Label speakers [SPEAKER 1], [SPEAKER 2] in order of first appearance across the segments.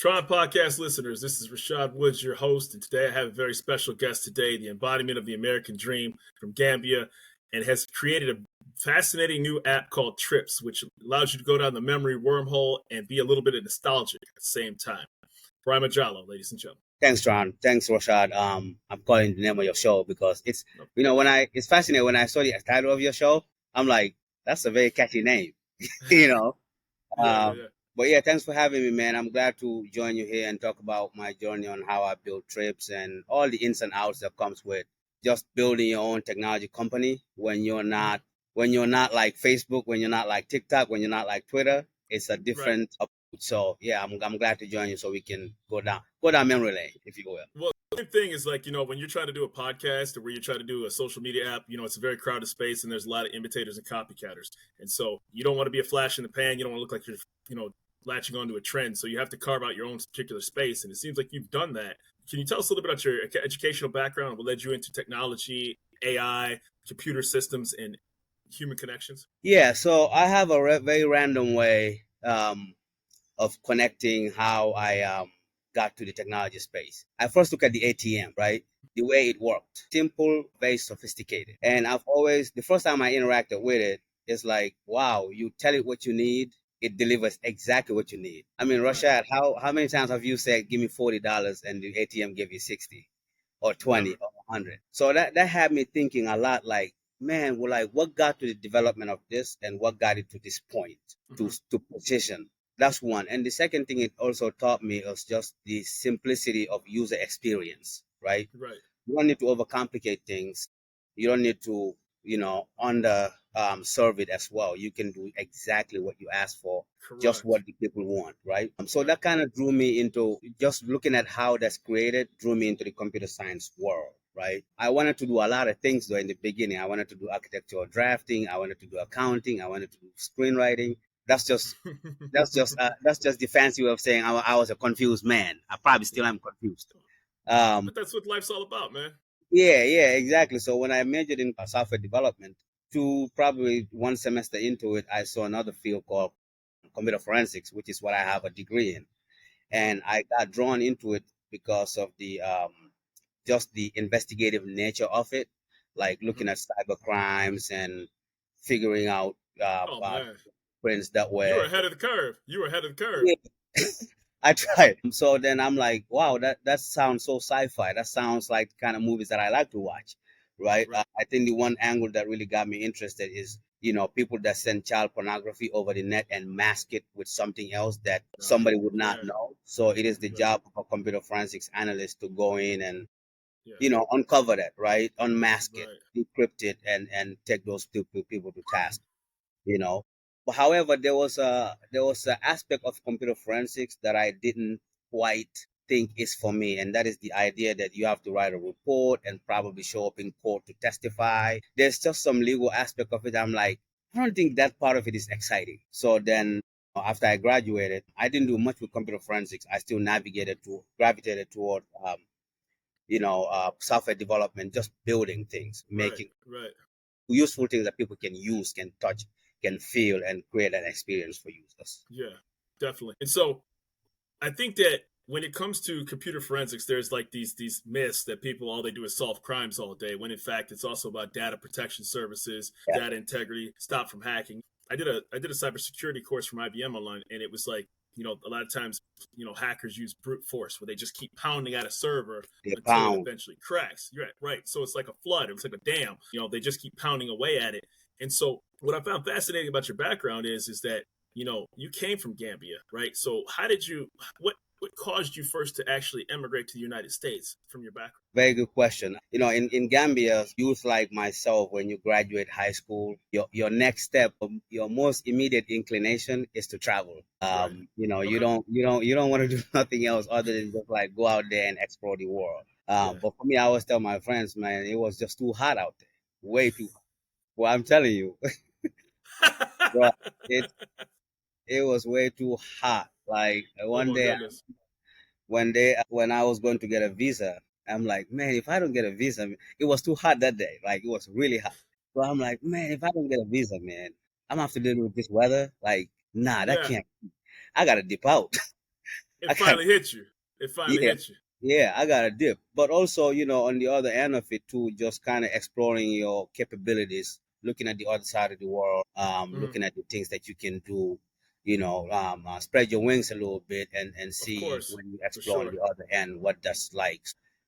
[SPEAKER 1] Tron podcast listeners, this is Rashad Woods, your host, and today I have a very special guest today, the embodiment of the American dream from Gambia, and has created a fascinating new app called Trips, which allows you to go down the memory wormhole and be a little bit nostalgic at the same time. Ebrima Jallow, ladies and gentlemen.
[SPEAKER 2] Thanks, Tron. Thanks, Rashad. I'm calling the name of your show because it's it's fascinating when I saw the title of your show. I'm like, that's a very catchy name, you know.
[SPEAKER 1] Yeah.
[SPEAKER 2] But yeah, thanks for having me, man. I'm glad to join you here and talk about my journey on how I build Trips and all the ins and outs that comes with just building your own technology company when you're not like Facebook, when you're not like TikTok, when you're not like Twitter. It's a different approach. So yeah, I'm glad to join you so we can go down memory lane, if you will.
[SPEAKER 1] Well, the same thing is like, when you're trying to do a podcast or where you're trying to do a social media app, it's a very crowded space and there's a lot of imitators and copycatters. And so you don't want to be a flash in the pan. You don't want to look like you're, latching onto a trend. So you have to carve out your own particular space. And it seems like you've done that. Can you tell us a little bit about your educational background? What led you into technology, AI, computer systems, and human connections?
[SPEAKER 2] Yeah, so I have a very random way of connecting how I got to the technology space. I first look at the ATM, right? The way it worked. Simple, very sophisticated. And the first time I interacted with it, it's like, wow, you tell it what you need, it delivers exactly what you need. I mean, Rashad, how many times have you said, give me $40 and the ATM give you 60 or 20 or 100? So that had me thinking a lot like, man, well, like what got to the development of this and what got it to this point to position? That's one. And the second thing it also taught me was just the simplicity of user experience, right?
[SPEAKER 1] Right.
[SPEAKER 2] You don't need to overcomplicate things. You don't need to, serve it as well. You can do exactly what you ask for,
[SPEAKER 1] Correct.
[SPEAKER 2] Just what the people want, right? So that kind of drew me into just looking at how that's created, drew me into the computer science world, right? I wanted to do a lot of things though in the beginning. I wanted to do architectural drafting. I wanted to do accounting. I wanted to do screenwriting. That's just the fancy way of saying I was a confused man. I probably still am confused.
[SPEAKER 1] But that's what life's all about, man.
[SPEAKER 2] Yeah, exactly. So when I majored in software development, probably one semester into it, I saw another field called computer forensics, which is what I have a degree in, and I got drawn into it because of the just the investigative nature of it, like looking at cyber crimes and figuring out trends that were.
[SPEAKER 1] You were ahead of the curve.
[SPEAKER 2] Yeah. I tried. So then I'm like, wow, that sounds so sci-fi. That sounds like the kind of movies that I like to watch, right? I think the one angle that really got me interested is, people that send child pornography over the net and mask it with something else that somebody would not know. So it is the job of a computer forensics analyst to go in and, uncover that, right? Unmask it, decrypt it, and take those people to task, But however, there was an aspect of computer forensics that I didn't quite think is for me, and that is the idea that you have to write a report and probably show up in court to testify. There's just some legal aspect of it. I'm like, I don't think that part of it is exciting. So then, after I graduated, I didn't do much with computer forensics. I still gravitated toward, software development, just building things, making useful things that people can use, can touch, can feel, and create an experience for users.
[SPEAKER 1] Yeah, definitely. And so I think that when it comes to computer forensics, there's like these myths that all they do is solve crimes all day, when in fact it's also about data protection services, data integrity, stop from hacking. I did a cybersecurity course from IBM online, and it was like, a lot of times, hackers use brute force where they just keep pounding at a server until it eventually cracks. Right. So it's like a flood. It's like a dam. They just keep pounding away at it. And so what I found fascinating about your background is that, you came from Gambia, right? So how did what caused you first to actually emigrate to the United States from your background?
[SPEAKER 2] Very good question. In Gambia, youth like myself, when you graduate high school, your next step, your most immediate inclination is to travel. You don't want to do nothing else other than just like go out there and explore the world. But for me, I always tell my friends, man, it was just too hot out there, way too hot. Well, I'm telling you, bro, it was way too hot. Like one day, when I was going to get a visa, I'm like, man, if I don't get a visa, it was too hot that day. Like it was really hot. So I'm like, man, if I don't get a visa, man, I'm gonna have to deal with this weather. Like, nah, that can't. I gotta dip out.
[SPEAKER 1] It finally hit you. It finally
[SPEAKER 2] yeah,
[SPEAKER 1] hit you.
[SPEAKER 2] yeah, I got a dip. But also, on the other end of it too, just kind of exploring your capabilities, looking at the other side of the world,
[SPEAKER 1] Mm-hmm.
[SPEAKER 2] looking at the things that you can do, spread your wings a little bit and
[SPEAKER 1] Of
[SPEAKER 2] see
[SPEAKER 1] course,
[SPEAKER 2] when you
[SPEAKER 1] for
[SPEAKER 2] explore on
[SPEAKER 1] sure.
[SPEAKER 2] the other end what that's like.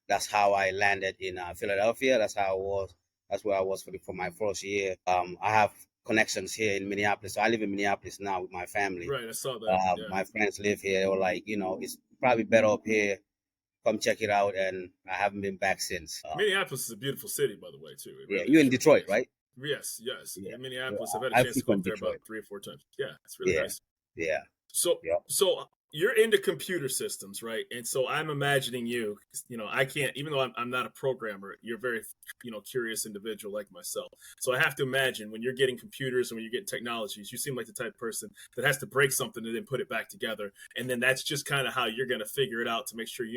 [SPEAKER 2] That's how I landed in Philadelphia. That's how I was. That's where I was for my first year. I have connections here in Minneapolis. So I live in Minneapolis now with my family.
[SPEAKER 1] Right, I saw that. Yeah.
[SPEAKER 2] My friends live here. They were like, it's probably better up here. Come check it out. And I haven't been back since.
[SPEAKER 1] Minneapolis is a beautiful city, by the way, too. It
[SPEAKER 2] Yeah,
[SPEAKER 1] really,
[SPEAKER 2] you
[SPEAKER 1] it
[SPEAKER 2] in
[SPEAKER 1] truly
[SPEAKER 2] Detroit,
[SPEAKER 1] is.
[SPEAKER 2] right?
[SPEAKER 1] Yes, yes.
[SPEAKER 2] Yeah,
[SPEAKER 1] In
[SPEAKER 2] yeah.
[SPEAKER 1] Minneapolis, I've had a
[SPEAKER 2] I
[SPEAKER 1] chance to go up
[SPEAKER 2] frequent
[SPEAKER 1] there about
[SPEAKER 2] Detroit.
[SPEAKER 1] 3 or 4 times. Yeah, it's really
[SPEAKER 2] Yeah,
[SPEAKER 1] nice.
[SPEAKER 2] yeah,
[SPEAKER 1] So,
[SPEAKER 2] yeah.
[SPEAKER 1] so you're into computer systems, right? And so I'm imagining you. I can't, even though I'm not a programmer. You're a very, curious individual like myself. So I have to imagine when you're getting computers and when you're getting technologies, you seem like the type of person that has to break something and then put it back together. And then that's just kind of how you're going to figure it out to make sure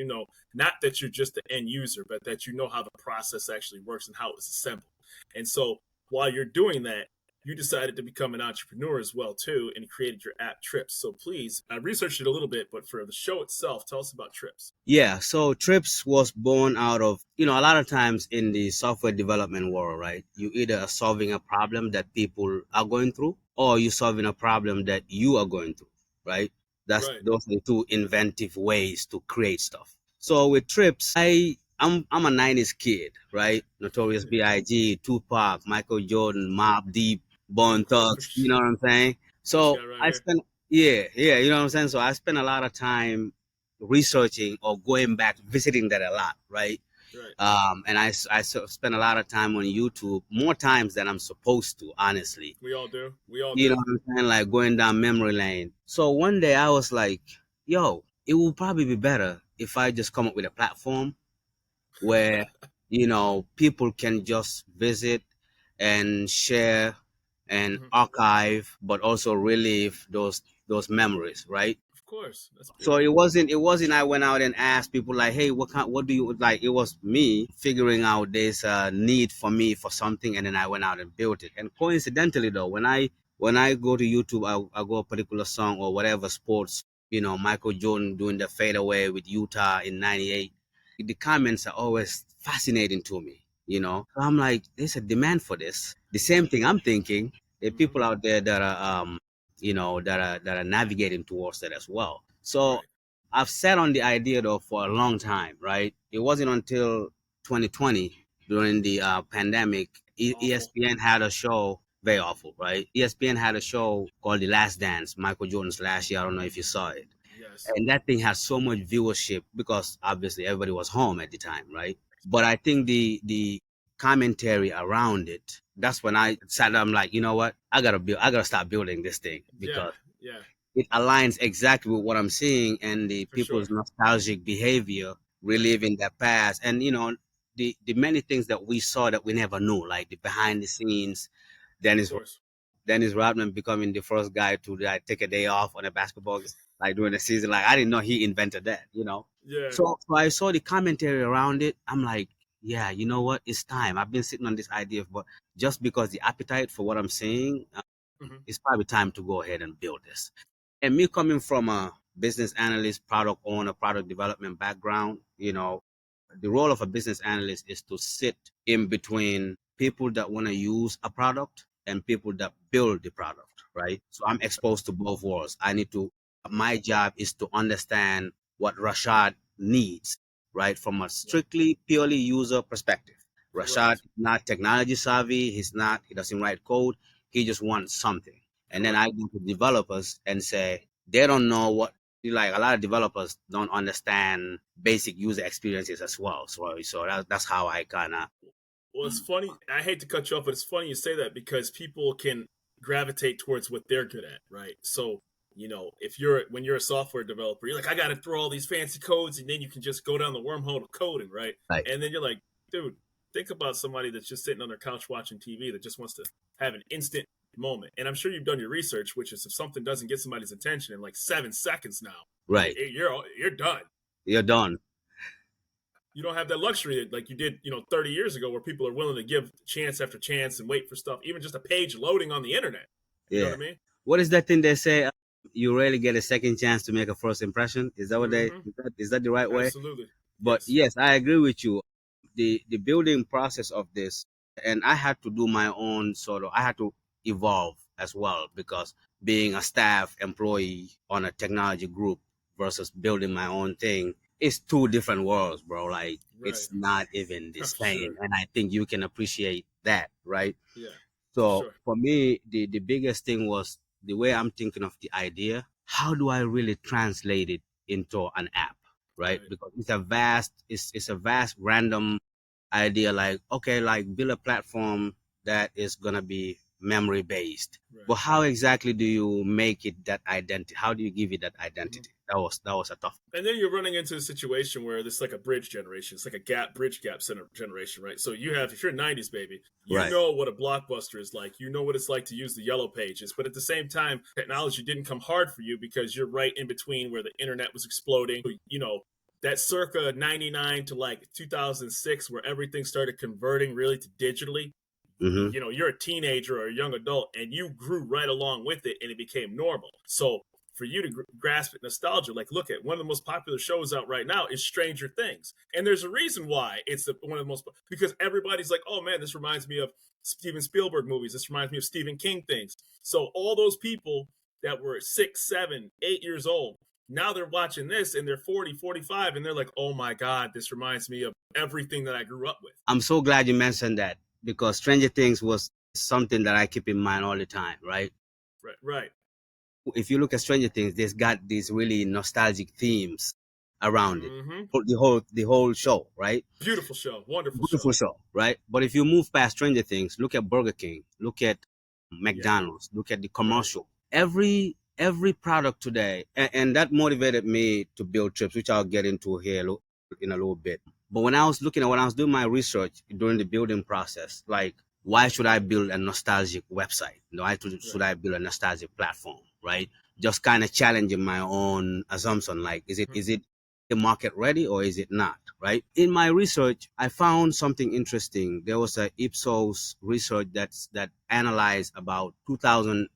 [SPEAKER 1] not that you're just the end user, but that you know how the process actually works and how it's assembled. And so while you're doing that, you decided to become an entrepreneur as well too and created your app Trips. So please, I researched it a little bit, but for the show itself, tell us about Trips.
[SPEAKER 2] Yeah, so Trips was born out of, a lot of times in the software development world, right? You either are solving a problem that people are going through or you're solving a problem that you are going through, right?
[SPEAKER 1] Right.
[SPEAKER 2] Those are the two inventive ways to create stuff. So with Trips, I'm a 90s kid, right? Notorious B.I.G., Tupac, Michael Jordan, Mobb Deep, Bone Thugs, you know what I'm saying?
[SPEAKER 1] This
[SPEAKER 2] So
[SPEAKER 1] guy right
[SPEAKER 2] I
[SPEAKER 1] here.
[SPEAKER 2] spent yeah, you know what I'm saying? So I spent a lot of time researching or going back visiting that a lot, right?
[SPEAKER 1] Right.
[SPEAKER 2] And spend a lot of time on YouTube, more times than I'm supposed to, honestly.
[SPEAKER 1] We all do. We all
[SPEAKER 2] You know
[SPEAKER 1] do.
[SPEAKER 2] what I'm saying? Like going down memory lane. So one day I was like, yo, it would probably be better if I just come up with a platform where, people can just visit and share and
[SPEAKER 1] Mhm.
[SPEAKER 2] archive, but also relive those memories, right?
[SPEAKER 1] Of course. That's
[SPEAKER 2] So it
[SPEAKER 1] beautiful.
[SPEAKER 2] wasn't it wasn't I went out and asked people like, hey, what do you like? It was me figuring out there's a need for me for something, and then I went out and built it. And coincidentally though, when I go to YouTube, I go a particular song or whatever sports, Michael Jordan doing the fadeaway with Utah in '98. The comments are always fascinating to me. So I'm like, there's a demand for this. The same thing I'm thinking. There are
[SPEAKER 1] Hmm.
[SPEAKER 2] people out there that are that are navigating towards that as well. So
[SPEAKER 1] Right.
[SPEAKER 2] I've sat on the idea though for a long time, right? It wasn't until 2020 during the pandemic,
[SPEAKER 1] Awful.
[SPEAKER 2] ESPN had a show, very awful, right? ESPN had a show called The Last Dance, Michael Jordan's last year. I don't know if you saw it.
[SPEAKER 1] Yes.
[SPEAKER 2] And that thing had so much viewership because obviously everybody was home at the time, right? But I think the commentary around it, that's when I sat down, I'm like, you know what? I gotta start building this thing
[SPEAKER 1] Yeah.
[SPEAKER 2] because
[SPEAKER 1] Yeah.
[SPEAKER 2] it aligns exactly with what I'm seeing and the
[SPEAKER 1] For sure.
[SPEAKER 2] people's nostalgic behavior,
[SPEAKER 1] Right.
[SPEAKER 2] reliving their past, and the many things that we saw that we never knew, like the behind the scenes.
[SPEAKER 1] Of
[SPEAKER 2] Dennis
[SPEAKER 1] course.
[SPEAKER 2] Dennis Rodman becoming the first guy to like take a day off on a basketball like during the season. Like I didn't know he invented that.
[SPEAKER 1] Yeah.
[SPEAKER 2] So I saw the commentary around it. I'm like, yeah, you know what? It's time. I've been sitting on this idea, but just because the appetite for what I'm seeing,
[SPEAKER 1] Hmm.
[SPEAKER 2] it's probably time to go ahead and build this. And me coming from a business analyst, product owner, product development background, the role of a business analyst is to sit in between people that want to use a product and people that build the product, right? So I'm exposed to both worlds. My job is to understand what Rashad needs, right? From a
[SPEAKER 1] Right.
[SPEAKER 2] strictly purely user perspective. Rashad
[SPEAKER 1] Correct.
[SPEAKER 2] is not technology savvy. He doesn't write code. He just wants something. And then
[SPEAKER 1] Correct.
[SPEAKER 2] I go to developers and say, they don't know what like a lot of developers don't understand basic user experiences as well. So that's how I kind of
[SPEAKER 1] Well, it's funny. I hate to cut you off, but it's funny you say that because people can gravitate towards what they're good at, right? So, if when you're a software developer, you're like, I got to throw all these fancy codes, and then you can just go down the wormhole of coding, right?
[SPEAKER 2] like
[SPEAKER 1] And then you're like, dude, think about somebody that's just sitting on their couch watching TV that just wants to have an instant moment. And I'm sure you've done your research, which is if something doesn't get somebody's attention in like 7 seconds now,
[SPEAKER 2] right.
[SPEAKER 1] you're done.
[SPEAKER 2] You're done.
[SPEAKER 1] You don't have that luxury like you did, 30 years ago where people are willing to give chance after chance and wait for stuff, even just a page loading on the internet. You know what
[SPEAKER 2] Yeah.
[SPEAKER 1] I mean?
[SPEAKER 2] What is that thing they say? you rarely get a second chance to make a first impression. Is that what they?
[SPEAKER 1] Mm-hmm.
[SPEAKER 2] Is that the right way?
[SPEAKER 1] Absolutely.
[SPEAKER 2] But
[SPEAKER 1] Yes.
[SPEAKER 2] yes, I agree with you. The building process of this, and I had to do my own sort of. I had to evolve as well, because being a staff employee on a technology group versus building my own thing is two different worlds, bro. Like,
[SPEAKER 1] Right.
[SPEAKER 2] it's not even the
[SPEAKER 1] For
[SPEAKER 2] same,
[SPEAKER 1] sure.
[SPEAKER 2] and I think you can appreciate that, right?
[SPEAKER 1] Yeah. For
[SPEAKER 2] So
[SPEAKER 1] sure.
[SPEAKER 2] for me, the biggest thing was the way I'm thinking of the idea. How do I really translate it into an app, right?
[SPEAKER 1] Right.
[SPEAKER 2] Because it's a vast random idea. Like, okay, like build a platform that is gonna be memory based.
[SPEAKER 1] Right.
[SPEAKER 2] But how exactly do you make it that identity? How do you give it that
[SPEAKER 1] Mm-hmm.
[SPEAKER 2] identity? That was a tough.
[SPEAKER 1] And then you're running into a situation where this is like a bridge generation. It's like a bridge gap center generation, right? So you have, if you're a 90s baby, you
[SPEAKER 2] Right.
[SPEAKER 1] know what a blockbuster is like. You know what it's like to use the yellow pages. But at the same time, technology didn't come hard for you because you're right in between where the internet was exploding. You know, that circa 99 to like 2006, where everything started converting really to digitally.
[SPEAKER 2] Mm-hmm.
[SPEAKER 1] You know, you're a teenager or a young adult and you grew right along with it and it became normal. So for you to grasp it nostalgia, like, look at one of the most popular shows out right now is Stranger Things, and there's a reason why it's one of the most, because everybody's like, oh man, this reminds me of Steven Spielberg movies, this reminds me of Stephen King things. So all those people that were 6, 7, 8 years old, now they're watching this and they're 40, 45, and they're like, oh my god, this reminds me of everything that I grew up with.
[SPEAKER 2] I'm so glad you mentioned that, because Stranger Things was something that I keep in mind all the time, right?
[SPEAKER 1] Right.
[SPEAKER 2] If you look at Stranger Things, there's got these really nostalgic themes around it.
[SPEAKER 1] Mm-hmm.
[SPEAKER 2] The whole show, right?
[SPEAKER 1] Beautiful show, wonderful show.
[SPEAKER 2] Beautiful show, right? But if you move past Stranger Things, look at Burger King, look at
[SPEAKER 1] Yeah.
[SPEAKER 2] McDonald's, look at the
[SPEAKER 1] Right.
[SPEAKER 2] commercial. Every product today, and that motivated me to build trips, which I'll get into here in a little bit. But when I was doing my research during the building process, like, why should I build a nostalgic website? Why should
[SPEAKER 1] Right.
[SPEAKER 2] I build a nostalgic platform? Right? Just kind of challenging my own assumption. Like, is it the market ready or is it not? Right? In my research, I found something interesting. There was a Ipsos research that analyzed about 2,000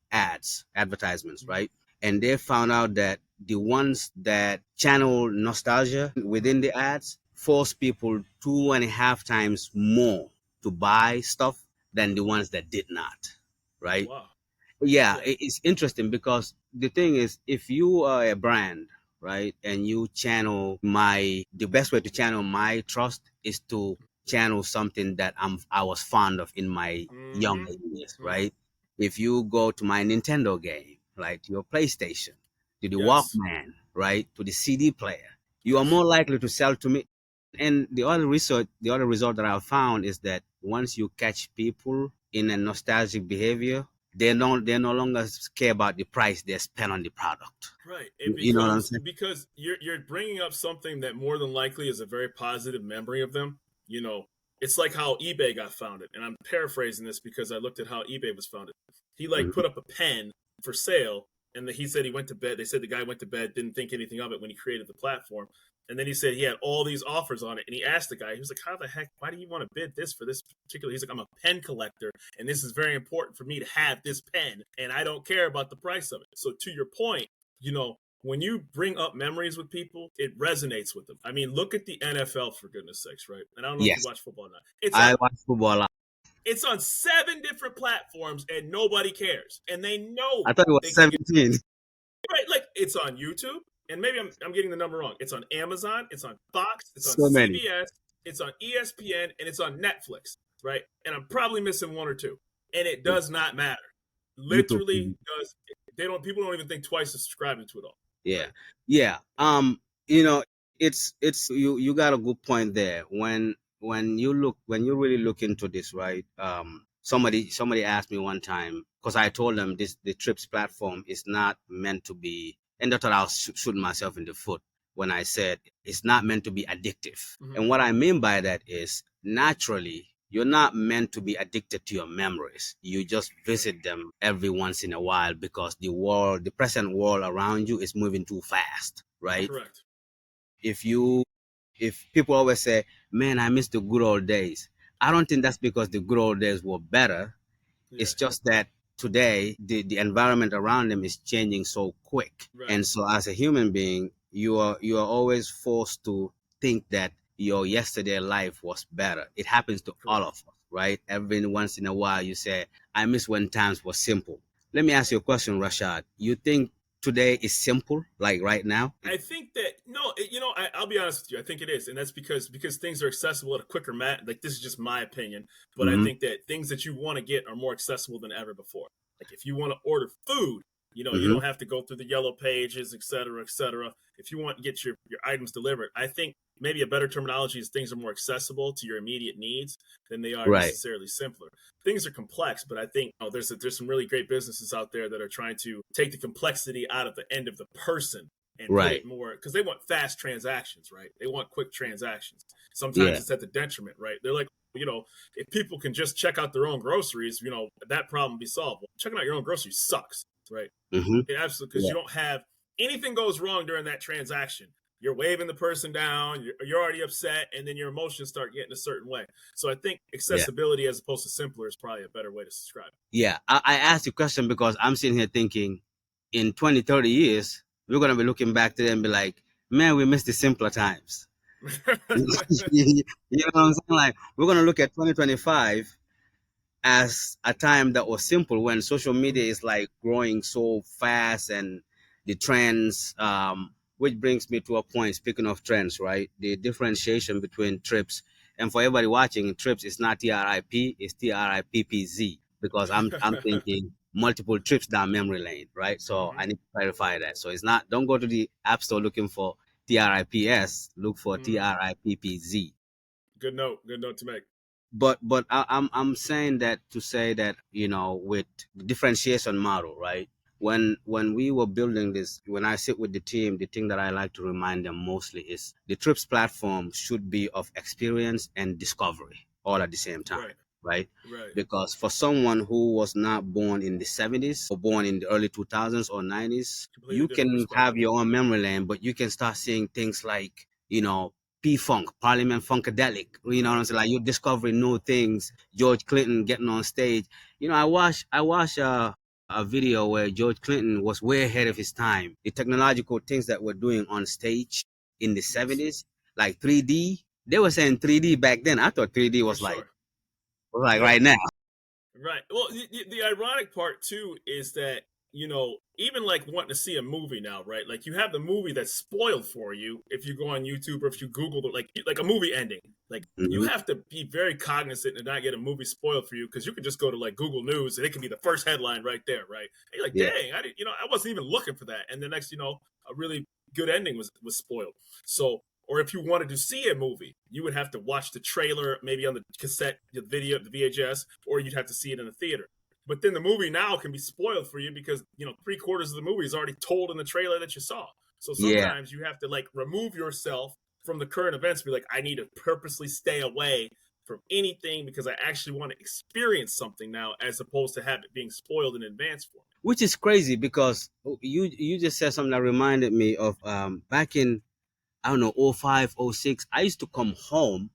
[SPEAKER 2] advertisements,
[SPEAKER 1] Mm-hmm.
[SPEAKER 2] right? And they found out that the ones that channel nostalgia
[SPEAKER 1] Mm-hmm.
[SPEAKER 2] within the ads force people 2.5 times more to buy stuff than the ones that did not,
[SPEAKER 1] Oh
[SPEAKER 2] right?
[SPEAKER 1] wow.
[SPEAKER 2] Yeah,
[SPEAKER 1] Yeah.
[SPEAKER 2] it's interesting, because the thing is, if you are a brand, right, and you channel the best way to channel my trust is to channel something that I was fond of in my
[SPEAKER 1] Mm-hmm.
[SPEAKER 2] younger years,
[SPEAKER 1] Mm-hmm.
[SPEAKER 2] right? If you go to my Nintendo game, right, to your PlayStation, to the
[SPEAKER 1] Yes.
[SPEAKER 2] Walkman, right, to the CD player, you are
[SPEAKER 1] Yes.
[SPEAKER 2] more likely to sell to me. And the other result that I found is that once you catch people in a nostalgic behavior, they no longer care about the price they spend on the product.
[SPEAKER 1] Right. It
[SPEAKER 2] You know what I'm
[SPEAKER 1] becomes
[SPEAKER 2] saying?
[SPEAKER 1] because you're bringing up something that more than likely is a very positive memory of them. You know, it's like how eBay got founded, and I'm paraphrasing this because I looked at how eBay was founded. He like
[SPEAKER 2] Mhm.
[SPEAKER 1] put up a pen for sale, and he said he went to bed. They said the guy went to bed, didn't think anything of it when he created the platform. And then he said he had all these offers on it, and he asked the guy, he was like, "How the heck? Why do you want to bid this for this particular?" He's like, "I'm a pen collector, and this is very important for me to have this pen, and I don't care about the price of it." So to your point, you know, when you bring up memories with people, it resonates with them. I mean, look at the NFL for goodness sakes, right? And I don't know if you
[SPEAKER 2] Yes,
[SPEAKER 1] watch football or not. It's
[SPEAKER 2] I
[SPEAKER 1] on
[SPEAKER 2] watch football a lot.
[SPEAKER 1] it's on 7 different platforms and nobody cares. And they know
[SPEAKER 2] I thought it was
[SPEAKER 1] they can get
[SPEAKER 2] 17.
[SPEAKER 1] right. Like it's on YouTube, and maybe I'm getting the number wrong. It's on Amazon, it's on Fox, it's on
[SPEAKER 2] So many.
[SPEAKER 1] CBS, it's on ESPN, and it's on Netflix, right? And I'm probably missing one or two. And it
[SPEAKER 2] Yeah.
[SPEAKER 1] does not matter.
[SPEAKER 2] YouTube.
[SPEAKER 1] Literally does they don't people don't even think twice of subscribing to it all.
[SPEAKER 2] Yeah,
[SPEAKER 1] Right?
[SPEAKER 2] yeah. You know, it's you got a good point there. When you really look into this, right? Somebody asked me one time, because I told them the Trips platform is not meant to be, and that's what I was shooting myself in the foot when I said it's not meant to be addictive.
[SPEAKER 1] Mm-hmm.
[SPEAKER 2] And what I mean by that is, naturally, you're not meant to be addicted to your memories. You just
[SPEAKER 1] Right.
[SPEAKER 2] visit them every once in a while, because the present world around you is moving too fast, right?
[SPEAKER 1] Correct.
[SPEAKER 2] If you, if people always say, man, I miss the good old days. I don't think that's because the good old days were better.
[SPEAKER 1] Yeah.
[SPEAKER 2] It's just that today the environment around them is changing so quick.
[SPEAKER 1] Right.
[SPEAKER 2] And so as a human being, you are always forced to think that your yesterday life was better. It happens to all of
[SPEAKER 1] Correct.
[SPEAKER 2] us, right? Every once in a while you say, I miss when times were simple. Let me ask you a question, Rashad. You think today is simple, like right now?
[SPEAKER 1] I think that no, I'll be honest with you. I think it is, and that's because things are accessible at a quicker mat. Like this is just my opinion, but I
[SPEAKER 2] Mm-hmm.
[SPEAKER 1] think that things that you want to get are more accessible than ever before. Like if you want to order food, you
[SPEAKER 2] Mm-hmm.
[SPEAKER 1] don't have to go through the yellow pages, et cetera, et cetera. If you want to get your items delivered, I think maybe a better terminology is things are more accessible to your immediate needs than they are
[SPEAKER 2] Right.
[SPEAKER 1] necessarily simpler. Things are complex, but I think there's some really great businesses out there that are trying to take the complexity out of the end of the person and put
[SPEAKER 2] Right.
[SPEAKER 1] it more because they want fast transactions, right? They want quick transactions. Sometimes
[SPEAKER 2] Yeah.
[SPEAKER 1] it's at the detriment, right? They're like, if people can just check out their own groceries, that problem be solved. Well, checking out your own groceries sucks, right?
[SPEAKER 2] Mm-hmm.
[SPEAKER 1] It absolutely, because
[SPEAKER 2] Yeah.
[SPEAKER 1] you don't have anything goes wrong during that transaction. You're waving the person down, you're already upset, and then your emotions start getting a certain way. So I think
[SPEAKER 2] Yeah.
[SPEAKER 1] accessibility as opposed to simpler is probably a better way to describe it.
[SPEAKER 2] Yeah. I asked the question because I'm sitting here thinking in 20, 30 years, we're going to be looking back to them and be like, man, we missed the simpler times. You know what I'm saying? Like, we're going to look at 2025 as a time that was simple when social media is like growing so fast and the trends, which brings me to a point, speaking of trends, right? The differentiation between trips, and for everybody watching, trips is not trip, it's trippz, because I'm thinking multiple trips down memory lane, right? So I
[SPEAKER 1] Mhm,
[SPEAKER 2] need to clarify that. So it's not, don't go to the app store looking for trips, look for
[SPEAKER 1] mhm.
[SPEAKER 2] trippz.
[SPEAKER 1] Good note to make.
[SPEAKER 2] But I'm saying that to say that, with the differentiation model, right? When we were building this, when I sit with the team, the thing that I like to remind them mostly is the trips platform should be of experience and discovery all at the same time,
[SPEAKER 1] Right,
[SPEAKER 2] right?
[SPEAKER 1] right.
[SPEAKER 2] Because for someone who was not born in the 70s or born in the early 2000s or 90s,
[SPEAKER 1] Completely
[SPEAKER 2] you
[SPEAKER 1] different
[SPEAKER 2] can have
[SPEAKER 1] perspective.
[SPEAKER 2] your own memory lane, but you can start seeing things like, P-Funk, Parliament Funkadelic. You know what I'm
[SPEAKER 1] Right.
[SPEAKER 2] saying? Like you're discovering new things. George Clinton getting on stage. I watched a video where George Clinton was way ahead of his time. The technological things that we're doing on stage in the
[SPEAKER 1] Yes,
[SPEAKER 2] 70s, like 3D. They were saying 3D back then. I thought 3D
[SPEAKER 1] for
[SPEAKER 2] was like
[SPEAKER 1] sure.
[SPEAKER 2] was like
[SPEAKER 1] Yeah.
[SPEAKER 2] right now.
[SPEAKER 1] Right. Well, the ironic part too is that even like wanting to see a movie now, right? Like you have the movie that's spoiled for you if you go on YouTube or if you Google it, like a movie ending. Like you
[SPEAKER 2] Hmm.
[SPEAKER 1] have to be very cognizant to not get a movie spoiled for you because you could just go to like Google News and it can be the first headline right there, right? And you're like,
[SPEAKER 2] Yeah.
[SPEAKER 1] dang, I wasn't even looking for that, and the next, a really good ending was spoiled. So or if you wanted to see a movie, you would have to watch the trailer, maybe on the cassette, the video, the VHS, or you'd have to see it in the theater. But then the movie now can be spoiled for you because 3/4 of the movie is already told in the trailer that you saw. So
[SPEAKER 2] Yeah.
[SPEAKER 1] sometimes you have to like remove yourself from the current events. Be like, I need to purposely stay away from anything because I actually want to experience something now, as opposed to have it being spoiled in advance for me.
[SPEAKER 2] Which is crazy because you just said something that reminded me of back in, I don't know, '05, '06. I used to come home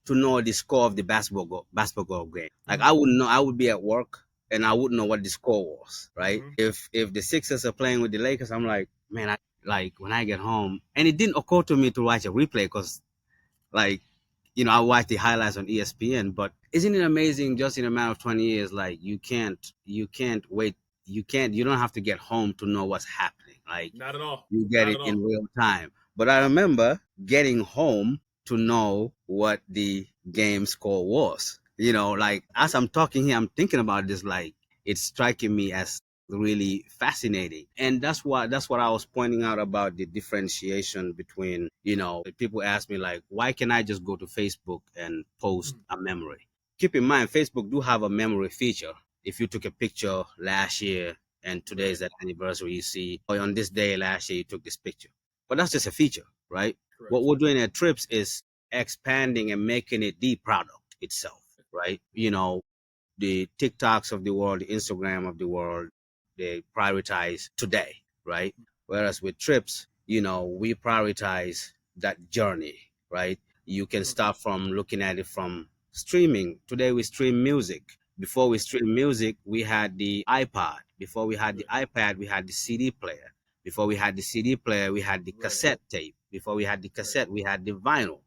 [SPEAKER 2] to know the score of the basketball game. Like
[SPEAKER 1] Mm-hmm.
[SPEAKER 2] I wouldn't know. I would be at work and I wouldn't know what the score was. Right?
[SPEAKER 1] Mm-hmm.
[SPEAKER 2] If the Sixers are playing with the Lakers, I'm like, man, I like when I get home, and it didn't occur to me to watch a replay because like, I watch the highlights on ESPN. But isn't it amazing? Just in a matter of 20 years, like you can't wait. You don't have to get home to know what's happening. Like
[SPEAKER 1] Not at all.
[SPEAKER 2] you get
[SPEAKER 1] Not
[SPEAKER 2] it
[SPEAKER 1] at
[SPEAKER 2] in
[SPEAKER 1] all.
[SPEAKER 2] real time. But I remember getting home to know what the game score was. Like as I'm talking here, I'm thinking about this, like it's striking me as really fascinating. And that's what I was pointing out about the differentiation between, people ask me like, why can I just go to Facebook and post
[SPEAKER 1] Mm-hmm.
[SPEAKER 2] a memory? Keep in mind, Facebook do have a memory feature. If you took a picture last year and today is
[SPEAKER 1] Right.
[SPEAKER 2] that anniversary, you see, or on this day last year you took this picture. But that's just a feature, right? What
[SPEAKER 1] Correct.
[SPEAKER 2] we're doing at Trips is expanding and making it the product itself, right? The TikToks of the world, the Instagram of the world, they prioritize today, right? Whereas with Trips, we prioritize that journey, right? You can
[SPEAKER 1] Mm-hmm.
[SPEAKER 2] start from looking at it from streaming. Today we stream music. Before we stream music, we had the iPod. Before we had the
[SPEAKER 1] Right.
[SPEAKER 2] iPad, we had the CD player. Before we had the CD player, we had the
[SPEAKER 1] Right.
[SPEAKER 2] cassette tape. Before we had the
[SPEAKER 1] Right.
[SPEAKER 2] cassette, we had the vinyl.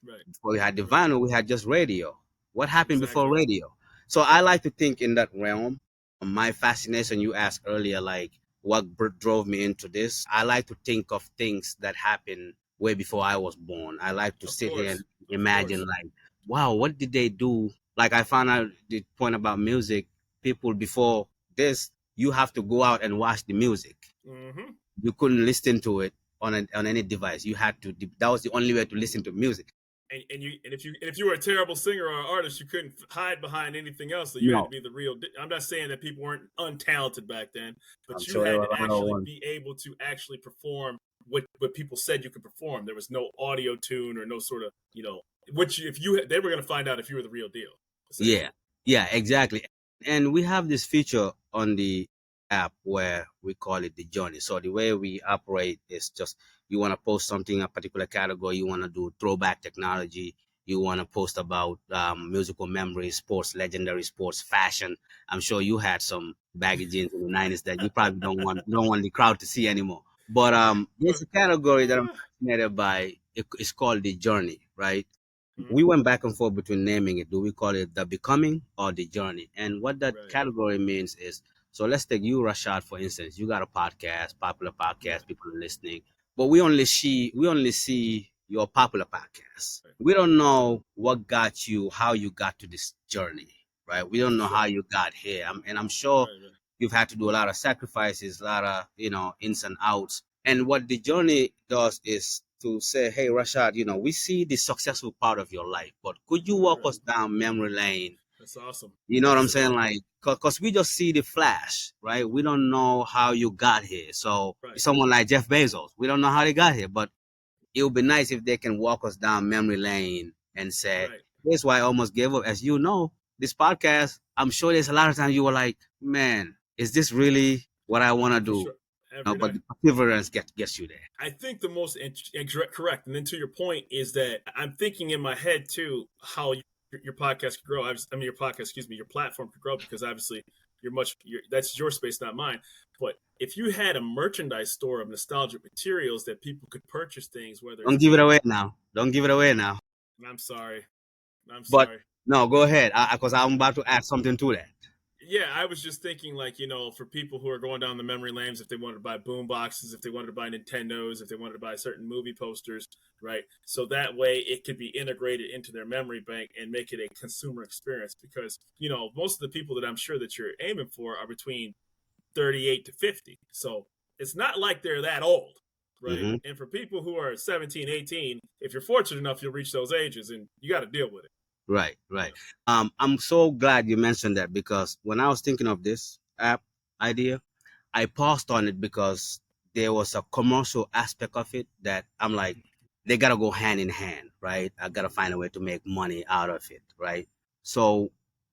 [SPEAKER 1] Right.
[SPEAKER 2] Before we had the
[SPEAKER 1] Right.
[SPEAKER 2] vinyl, we had just radio. What happened before
[SPEAKER 1] Exactly.
[SPEAKER 2] radio? So I like to think in that realm. My fascination, you asked earlier, like what drove me into this. I like to think of things that happened way before I was born. I like to
[SPEAKER 1] Of
[SPEAKER 2] sit here and
[SPEAKER 1] course. Of
[SPEAKER 2] imagine,
[SPEAKER 1] course.
[SPEAKER 2] like, wow, what did they do? Like I found out the point about music. People before this, you have to go out and watch the music.
[SPEAKER 1] Mm-hmm.
[SPEAKER 2] You couldn't listen to it on any device. You had to. That was the only way to listen to music.
[SPEAKER 1] And if you were a terrible singer or artist, you couldn't hide behind anything else. So you had to
[SPEAKER 2] No,
[SPEAKER 1] be the real. I'm not saying that people weren't untalented back then,
[SPEAKER 2] I'm
[SPEAKER 1] but you
[SPEAKER 2] sure there
[SPEAKER 1] had
[SPEAKER 2] were
[SPEAKER 1] to
[SPEAKER 2] a lot of
[SPEAKER 1] actually
[SPEAKER 2] ones.
[SPEAKER 1] be able to actually perform what people said you could perform. There was no audio tune or no sort of which if you they were going to find out if you were the real deal,
[SPEAKER 2] Yeah,
[SPEAKER 1] essentially.
[SPEAKER 2] yeah, exactly. And we have this feature on the app where we call it the journey. So the way we operate is just you want to post something in a particular category, you want to do throwback technology, you want to post about musical memories, sports, legendary sports, fashion. I'm sure you had some baggy jeans in the '90s that you probably don't want the crowd to see anymore. But there's a category that I'm fascinated by. It's called the journey, right? We
[SPEAKER 1] Mhm.
[SPEAKER 2] went back and forth between naming it. Do we call it the becoming or the journey? And what that
[SPEAKER 1] Right,
[SPEAKER 2] category means is, so let's take you, Rashad, for instance. You got a podcast, popular
[SPEAKER 1] right,
[SPEAKER 2] podcast, people are listening, but we only see your popular podcast.
[SPEAKER 1] right,
[SPEAKER 2] We don't know what got you, how you got to this journey, right? We don't
[SPEAKER 1] for
[SPEAKER 2] know how
[SPEAKER 1] sure.
[SPEAKER 2] you got here, and I'm sure
[SPEAKER 1] Right, right,
[SPEAKER 2] you've had to do a lot of sacrifices, a lot of ins and outs. And what the journey does is to say, hey, Rashad, we see the successful part of your life, but could you walk
[SPEAKER 1] right.
[SPEAKER 2] us down memory lane?
[SPEAKER 1] That's awesome.
[SPEAKER 2] You know what I'm saying?
[SPEAKER 1] Absolutely.
[SPEAKER 2] Like, because we just see the flash, right? We don't know how you got here. So,
[SPEAKER 1] Right,
[SPEAKER 2] someone like Jeff Bezos, we don't know how they got here, but it would be nice if they can walk us down memory lane and say,
[SPEAKER 1] right.
[SPEAKER 2] here's why I almost gave up. As you know, this podcast, I'm sure there's a lot of times you were like, man, is this really what I want to
[SPEAKER 1] For
[SPEAKER 2] do?
[SPEAKER 1] sure. Every
[SPEAKER 2] But
[SPEAKER 1] day.
[SPEAKER 2] the perseverance gets you there.
[SPEAKER 1] I think the most correct, and then to your point is that I'm thinking in my head too how your podcast could grow. I mean, your podcast, excuse me, your platform could grow because obviously that's your space, not mine. But if you had a merchandise store of nostalgic materials that people could purchase things, whether it's
[SPEAKER 2] Don't give it away
[SPEAKER 1] games,
[SPEAKER 2] now. Don't give it away now.
[SPEAKER 1] I'm sorry, I'm
[SPEAKER 2] But
[SPEAKER 1] sorry.
[SPEAKER 2] no, go ahead, because I'm about to add something to that.
[SPEAKER 1] Yeah, I was just thinking, like, for people who are going down the memory lanes, if they wanted to buy boom boxes, if they wanted to buy Nintendos, if they wanted to buy certain movie posters, right? So that way it could be integrated into their memory bank and make it a consumer experience. Because, most of the people that I'm sure that you're aiming for are between 38 to 50. So it's not like they're that old, right?
[SPEAKER 2] Hmm.
[SPEAKER 1] And for people who are 17, 18, if you're fortunate enough, you'll reach those ages and you got to deal with it.
[SPEAKER 2] Right,
[SPEAKER 1] You
[SPEAKER 2] right.
[SPEAKER 1] know?
[SPEAKER 2] I'm so glad you mentioned that because when I was thinking of this app idea, I paused on it because there was a commercial aspect of it that I'm like, they gotta go hand in hand, right? I gotta find a way to make money out of it, right? So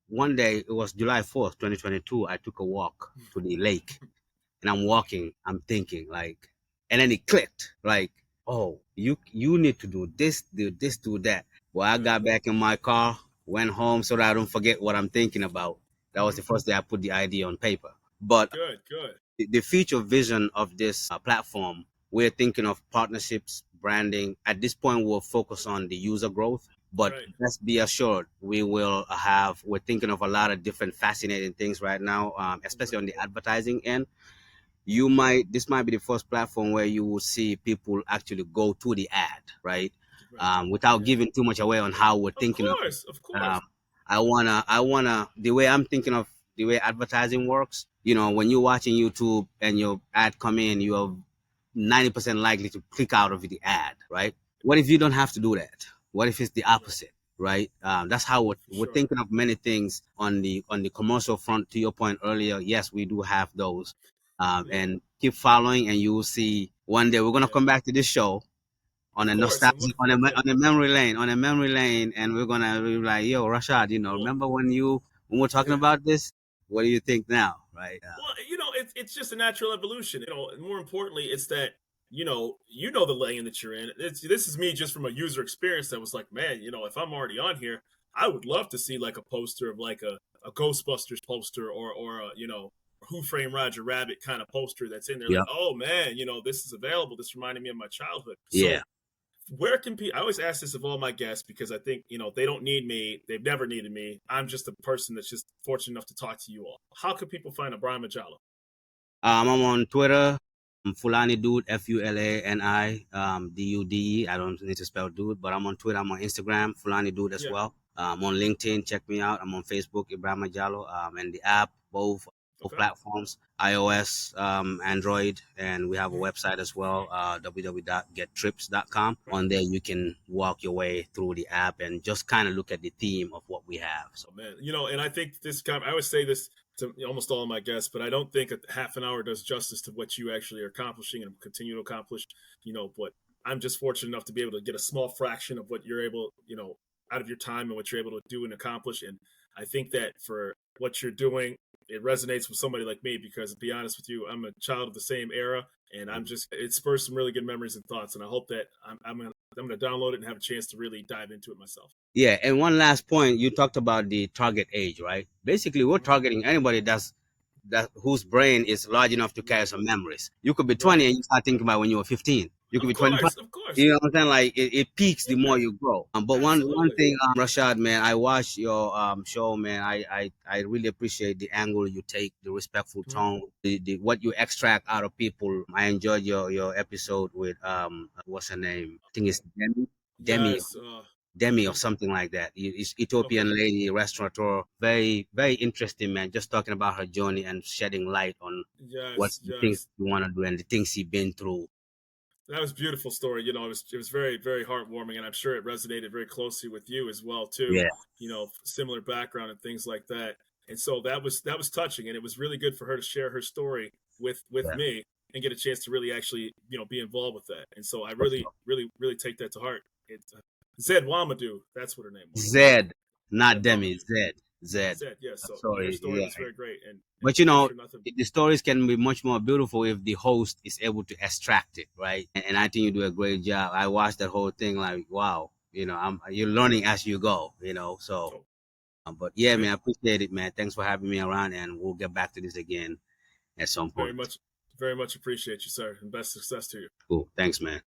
[SPEAKER 2] one day it was July 4th, 2022. I took a walk to the lake and I'm walking, I'm thinking like, and then it clicked like, oh, you need to do this, do that. Well, I
[SPEAKER 1] Right.
[SPEAKER 2] got back in my car, went home so that I don't forget what I'm thinking about. That was
[SPEAKER 1] Mm-hmm.
[SPEAKER 2] the first day I put the idea on paper. But
[SPEAKER 1] Good, good.
[SPEAKER 2] the future vision of this platform, we're thinking of partnerships, branding. At this point, we'll focus on the user growth. But
[SPEAKER 1] Right.
[SPEAKER 2] let's be assured, we're thinking of a lot of different fascinating things right now, especially
[SPEAKER 1] Right.
[SPEAKER 2] on the advertising end. This might be the first platform where you will see people actually go to the ad, right?
[SPEAKER 1] Right.
[SPEAKER 2] Without
[SPEAKER 1] Yeah.
[SPEAKER 2] giving too much away on how we're
[SPEAKER 1] Of
[SPEAKER 2] thinking of it.
[SPEAKER 1] course, of course.
[SPEAKER 2] Um, the way I'm thinking of the way advertising works. When you're watching YouTube and your ad come in, you're 90% likely to click out of the ad, right? What if you don't have to do that? What if it's the
[SPEAKER 1] Right.
[SPEAKER 2] opposite, right? That's how we're,
[SPEAKER 1] For
[SPEAKER 2] we're
[SPEAKER 1] sure.
[SPEAKER 2] thinking of many things on the commercial front. To your point earlier, yes, we do have those,
[SPEAKER 1] Yeah.
[SPEAKER 2] and keep following, and you will see one day we're gonna
[SPEAKER 1] Yeah.
[SPEAKER 2] come back to this show on
[SPEAKER 1] Of
[SPEAKER 2] a
[SPEAKER 1] course. I'm
[SPEAKER 2] nostalgic
[SPEAKER 1] looking forward to it.
[SPEAKER 2] on a memory lane, and we're gonna be like, yo, Rashad,
[SPEAKER 1] Well,
[SPEAKER 2] remember when we're talking
[SPEAKER 1] yeah.
[SPEAKER 2] about this? What do you think now, right?
[SPEAKER 1] Well, it's just a natural evolution. And more importantly, it's that you know the lane that you're in. This is me just from a user experience that was like, man, if I'm already on here, I would love to see like a poster of like a Ghostbusters poster or a, Who Framed Roger Rabbit kind of poster that's in there, like,
[SPEAKER 2] Yep.
[SPEAKER 1] oh man, this is available. This reminded me of my childhood.
[SPEAKER 2] Yeah.
[SPEAKER 1] So where can people, I always ask this of all my guests because I think, they don't need me. They've never needed me. I'm just a person that's just fortunate enough to talk to you all. How can people find Ebrima Jallow?
[SPEAKER 2] I'm on Twitter. Fulani Dude, Fulani Dude. I don't need to spell dude, but I'm on Twitter. I'm on Instagram, Fulani Dude as well. I'm on LinkedIn. Check me out. I'm on Facebook, Ebrima Jallow, and the app, both platforms, iOS, Android, and we have a website as well, www.gettrips.com. On there, you can walk your way through the app and just kind of look at the theme of what we have. So,
[SPEAKER 1] man, and I think I always say this to almost all of my guests, but I don't think a half an hour does justice to what you actually are accomplishing and continue to accomplish. But I'm just fortunate enough to be able to get a small fraction of what you're able, out of your time and what you're able to do and accomplish. And I think that for what you're doing, it resonates with somebody like me because, to be honest with you, I'm a child of the same era, and it spurs some really good memories and thoughts. And I hope that I'm going to download it and have a chance to really dive into it myself.
[SPEAKER 2] Yeah, and one last point, you talked about the target age, right? Basically, we're targeting anybody whose brain is large enough to carry some memories. You could be 20 and you start thinking about when you were 15. You could be 25.
[SPEAKER 1] Of course.
[SPEAKER 2] You know what I'm saying? Like it peaks the more you grow. But one thing, Rashad, man, I watched your show, man. I really appreciate the angle you take, the respectful tone, the what you extract out of people. I enjoyed your episode with what's her name? I think it's Demi or something like that. It's Ethiopian lady, restaurateur. Very, very interesting, man. Just talking about her journey and shedding light on what's the things you want to do and the things she's been through.
[SPEAKER 1] That was a beautiful story. It was very, very heartwarming, and I'm sure it resonated very closely with you as well too.
[SPEAKER 2] Yeah.
[SPEAKER 1] Similar background and things like that. And so that was touching, and it was really good for her to share her story with me and get a chance to really actually be involved with that. And so I really, really, really take that to heart. Zed Wamadou, that's what her name was.
[SPEAKER 2] Zed, not Demi. Zed.
[SPEAKER 1] Zed, yes. So her story was very great.
[SPEAKER 2] But the stories can be much more beautiful if the host is able to extract it, right? And I think you do a great job. I watched that whole thing, like, wow, you're learning as you go, So, but yeah, man, I appreciate it, man. Thanks for having me around, and we'll get back to this again at some point.
[SPEAKER 1] Very much appreciate you, sir, and best success to you.
[SPEAKER 2] Cool. Thanks, man.